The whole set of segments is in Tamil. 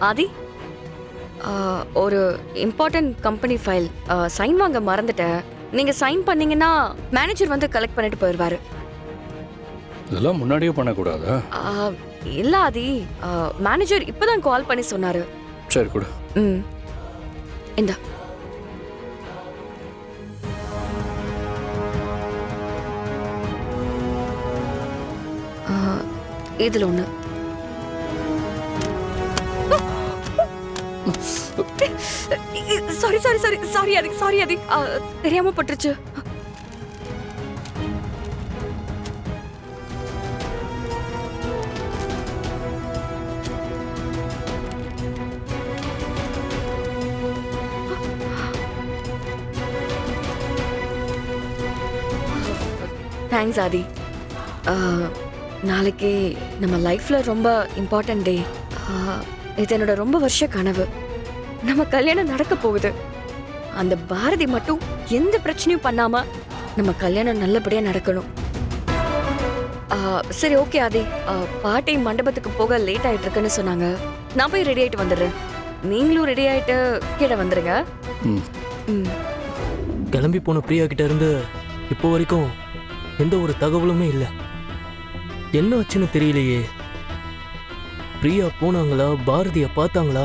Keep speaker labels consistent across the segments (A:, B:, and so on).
A: ஆதி, ஒரு இம்பார்ட்டன்ட் கம்பெனி ஃபைல் சைன் வாங்க மறந்துட்டேன். நீங்க சைன் பண்ணீங்கன்னா மேனேஜர் வந்து கலெக்ட் பண்ணிட்டு போயிடுவாரு.
B: இதெல்லாம் முன்னாடியே பண்ணக்கூடாதா?
A: இல்ல ஆதி, மேனேஜர் இப்பதான் கால் பண்ணி சொன்னாரு.
B: சரி கொடு.
A: இந்தா. இதுல ஒண்ணு. சாரி சாரி சாரி சாரி ஆதி, சாரி ஆதி, தெரியாம பட்டுருச்சு. தேங்க்ஸ் ஆதி. நாளைக்கு நம்ம லைஃப்ல ரொம்ப இம்பார்ட்டன்ட் டே. இது என்னோட ரொம்ப வருஷ கனவு. நம்ம கல்யாணம் நடக்க போகுது. அந்த பாரதி மட்டும் எந்த பிரச்சனையும் பண்ணாம நம்ம கல்யாணம் நல்லபடியா நடக்கணும். சரி ஓகே ஆதி, பாட்டி மண்டபத்துக்கு போக லேட் ஆயிட்டு இருக்குன்னு சொன்னாங்க. நான் போய் ரெடி ஆயிட்டு வந்துடுறேன். நீங்களும் ரெடி ஆயிட்டு கீழே வந்துருங்க.
C: கிளம்பி போன பிரியா கிட்ட இருந்து இப்போ வரைக்கும் எந்த ஒரு தகவலுமே இல்லை. என்ன ஆச்சுன்னு தெரியலையே. பிரியா போனாங்களா, பாரதிய பார்த்தாங்களா,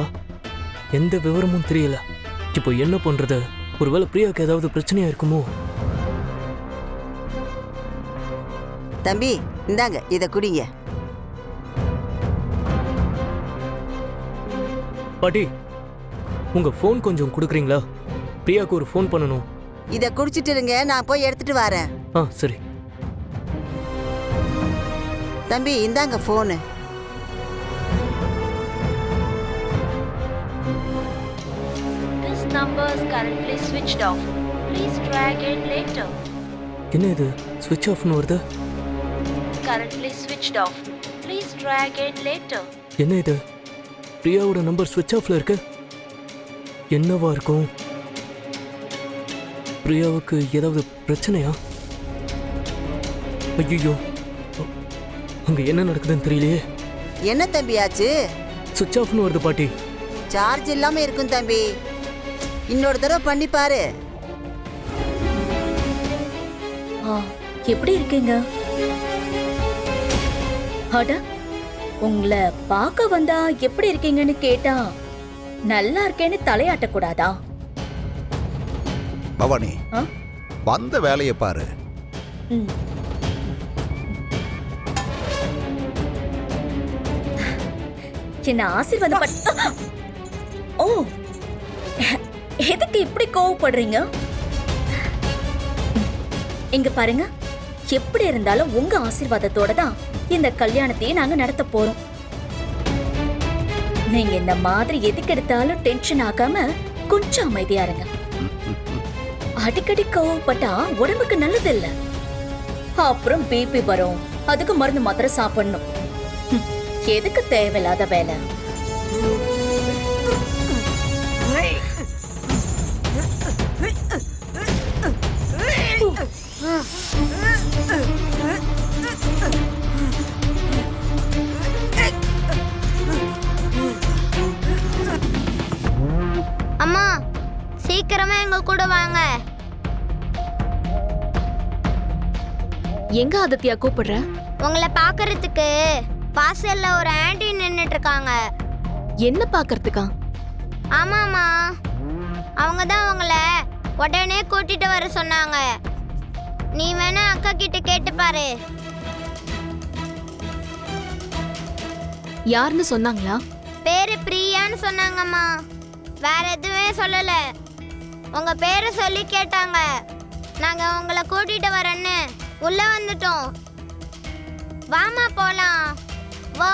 C: எந்த விவரமும் தெரியல. இப்போ என்ன பண்றது? ஒருவேளை பிரியாக்கு ஏதாவது பிரச்சனையா இருக்குமோ?
D: தம்பி இந்தாங்க, இத குடிங்க.
C: பாட்டி, உங்க ஃபோன் கொஞ்சம் கொடுக்குறீங்களா? பிரியாக்கு ஒரு ஃபோன் பண்ணணும்.
D: இத குடிச்சிட்டு இருங்க, நான் போய் எடுத்துட்டு வரேன்.
C: சரி.
D: தம்பி இந்தாங்க phone.
E: This number is currently switched off. Please try again later.
C: என்ன இது ஸ்விட்ச் ஆஃப்னு வருது?
E: Currently switched off. Please try again later.
C: என்ன இது? பிரியாவோட நம்பர் ஸ்விட்ச் ஆஃப்ல இருக்கு. என்னவா இருக்கும்? பிரியாவுக்கு ஏதாவது பிரச்சனையா? ஐயோ, அங்க என்ன நடக்குதுன்னு தெரியலையே.
D: என்ன தம்பி ஆச்சு?
C: சுவிட்ச் ஆஃப்னு வருது பாட்டி.
D: சார்ஜ் இல்லாம இருக்கும் தம்பி, இன்னொரு தடவை பண்ணி பாரு.
F: எப்படி இருக்கீங்க? அட, உங்களை பார்க்க வந்தா எப்படி இருக்கீங்கன்னு கேட்டா நல்லா இருக்கேன்னு தலையாட்ட கூடாதா?
G: பவானி, வந்த வேலையை பாரு.
F: என்ன ஆசீர்வாதம் ஓ, எதுக்கு இப்படி கோவப்படுறீங்க? இங்க பாருங்க, எப்படி இருந்தாலும் உங்க ஆசீர்வாதத்தோட தான் இந்த கல்யாணத்தையே நாங்க நடத்த போறோம். நீங்க இந்த மாதிரி எதுக்கு எடுத்தாலும் டென்ஷன் ஆகாம கொஞ்சம் அமைதியா இருங்க. அடிக்கடி கோவப்பட்டா உடம்புக்கு நல்லது இல்ல. அப்புறம் பிபி வரும், அதுக்கு மருந்து மாத்திரை சாப்பிடணும். எதுக்கு தேவையில்லாத வேலை?
H: அம்மா, சீக்கிரமா எங்க கூட வாங்க.
A: எங்க ஆதித்யா கூப்பிடுற?
H: உங்களை பாக்குறதுக்கு வாசல்ல ஒரு ஆன்ட்டி நின்னுட்டு இருக்காங்க.
A: என்ன பாக்குறதுக்கா?
H: ஆமாமா, அவங்க தான் உங்களை உடனே கூட்டிட்டு வர சொன்னாங்க. நீ வேணா அக்கா கிட்ட கேட்டு பாரு.
A: யாருன்னு சொன்னாங்களா?
H: பேரு பிரியான்னு சொன்னாங்கம்மா, வேற எதுவுமே சொல்லல. உங்க பேரை சொல்லி கேட்டாங்க. நாங்க உங்களை கூட்டிட்டு வரேன்னு உள்ள வந்துட்டோம். வாமா போலாம், வா.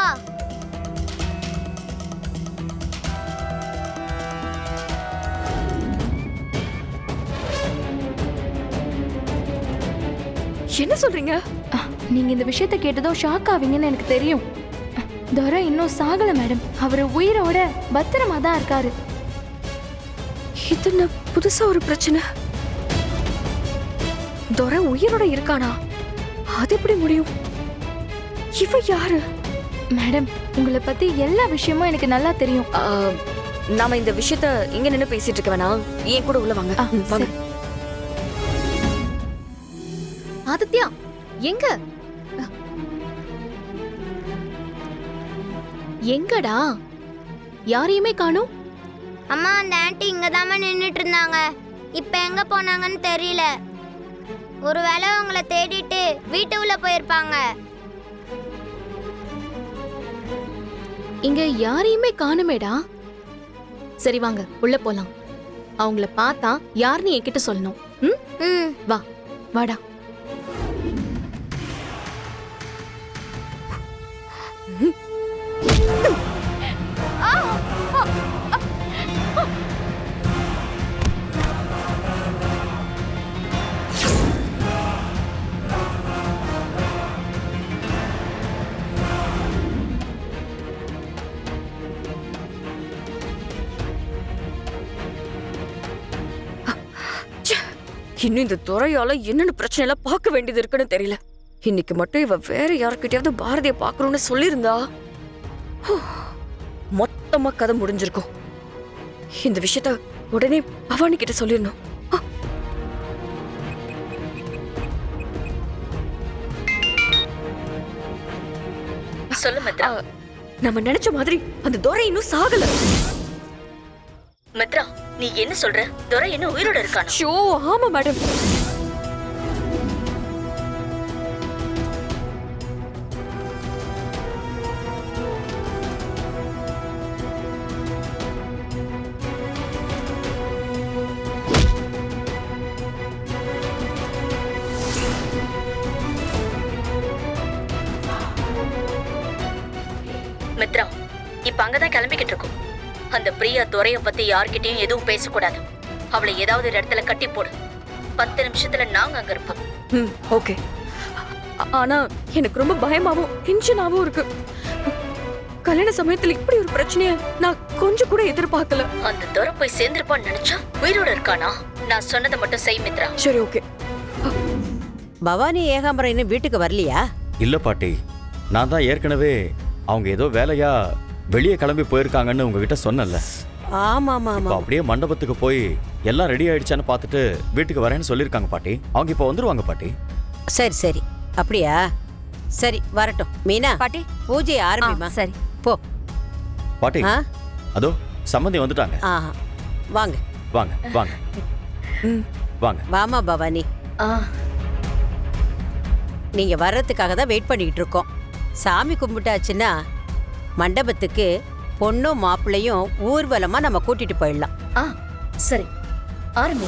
A: என்ன சொல்றீங்க?
I: நீங்க இந்த விஷயத்தை கேட்டதும் ஷாக் ஆவீங்கன்னு எனக்கு தெரியும். துரை இன்னும் சாகல மேடம். அவர் உயிரோட பத்திரமா தான் இருக்காரு.
A: இது என்ன புதுசா ஒரு பிரச்சனை? துரை உயிரோட இருக்கானா? அது எப்படி முடியும்? இவ யாரு?
I: மேடம் உங்களை பத்தி எல்லா விஷயமும் எனக்கு நல்லா தெரியும்.
A: நாம இந்த விஷயத்த இங்க நின்னு பேசிட்டு இருக்க வேணாம், ஏன் கூட உள்ள வாங்க. வாங்க.
F: ஆதித்யா எங்க எங்கடா யாரையுமே காணோம்.
H: அம்மா அந்த ஆன்ட்டி இங்க தாம நின்னுட்டு இருந்தாங்க. இப்ப எங்க போனாங்கன்னு தெரியல. ஒருவேளை அவங்கள தேடிட்டு வீட்டு உள்ள போயிருப்பாங்க.
F: இங்க யாரையுமே காணுமேடா. சரி வாங்க உள்ள போலாம். அவங்கள பார்த்தா யாருன்னு என்கிட்ட சொல்லணும்.
H: ம்
F: வா வாடா.
A: இன்னும் இந்த துறையால என்னென்ன பிரச்சனை எல்லாம் பார்க்க வேண்டியது இருக்குன்னு தெரியல. இன்னைக்கு மட்டும் இவ வேற யார்கிட்டயாவது பாரதிய பாக்கணும்னு சொல்லியிருந்தா மொத்தமா கதை முடிஞ்சிருக்கும். இந்த விஷயத்த உடனே பவானி கிட்ட சொல்லிடணும்.
F: சொல்லு மித்ரா.
A: நம்ம நினைச்ச மாதிரி அந்த துரை இன்னும் சாகல.
F: மித்ரா நீ என்ன சொல்ற? துரை என்ன உயிரோட இருக்கானா?
A: ஷோ ஆமா மேடம்.
F: மித்ரா இப்ப அங்கதான் கிளம்பிக்கிட்டு இருக்கோம். அந்த பிரியா துரைய பத்தி யார்கிட்டயும் எதுவும் பேசக்கூடாது. அவளை ஏதாவது ஒரு இடத்துல கட்டி போடு. 10 நிமிஷத்துல நாங்க அங்க இருப்போம்.
A: ஓகே. ஆனா எனக்கு ரொம்ப பயமாவும் டென்ஷனாவும் இருக்கு. கல்யாண சமயத்துல இப்படி ஒரு பிரச்சனைய நான் கொஞ்சம் கூட எதிர்பார்க்கல.
F: அந்த துரை போய் சேர்ந்திருப்பான்னு நினைச்சா உயிரோட இருக்கானா? நான் சொன்னதை மட்டும் செய் மித்ரா.
A: சரி ஓகே.
D: பவானி ஏகாம்பரம் இன்னும் வீட்டுக்கு வரலையா?
J: இல்ல பாட்டி, நான் தான் ஏற்கனவே அவங்க ஏதோ வேலையா வெளியே கிளம்பி போயிருக்காங்கன்னு உங்ககிட்ட சொன்னல.
D: ஆமா ஆமா
J: இப்போ
D: ஆமா.
J: அப்படியே மண்டபத்துக்கு போய் எல்லாம் ரெடி ஆயிடுச்சான்னு பார்த்துட்டு வீட்டுக்கு வரேன்னு சொல்லியிருக்காங்க பாட்டி. அவங்க இப்போ வந்துருவாங்க பாட்டி.
D: சரி சரி அப்படியா? சரி வரட்டும். மீனா
A: பாட்டி
D: பூஜை ஆரம்பிமா.
A: சரி
D: போ.
J: பாட்டி
D: ஆ
J: அதோ சம்மந்தி வந்துட்டாங்க.
D: ஆஹா வாங்க
J: வாங்க வாங்க வாங்க.
D: வாமா பவானி. நீங்க வர்றதுக்காக தான் வெயிட் பண்ணிக்கிட்டு இருக்கோம். சாமி கும்பிட்டாச்சுன்னா மண்டபத்துக்கு பொண்ணும் மாப்பிள்ளையும் ஊர்வலமா நம்ம கூட்டிட்டு போயிடலாம்.
F: சரி ஆரம்பி.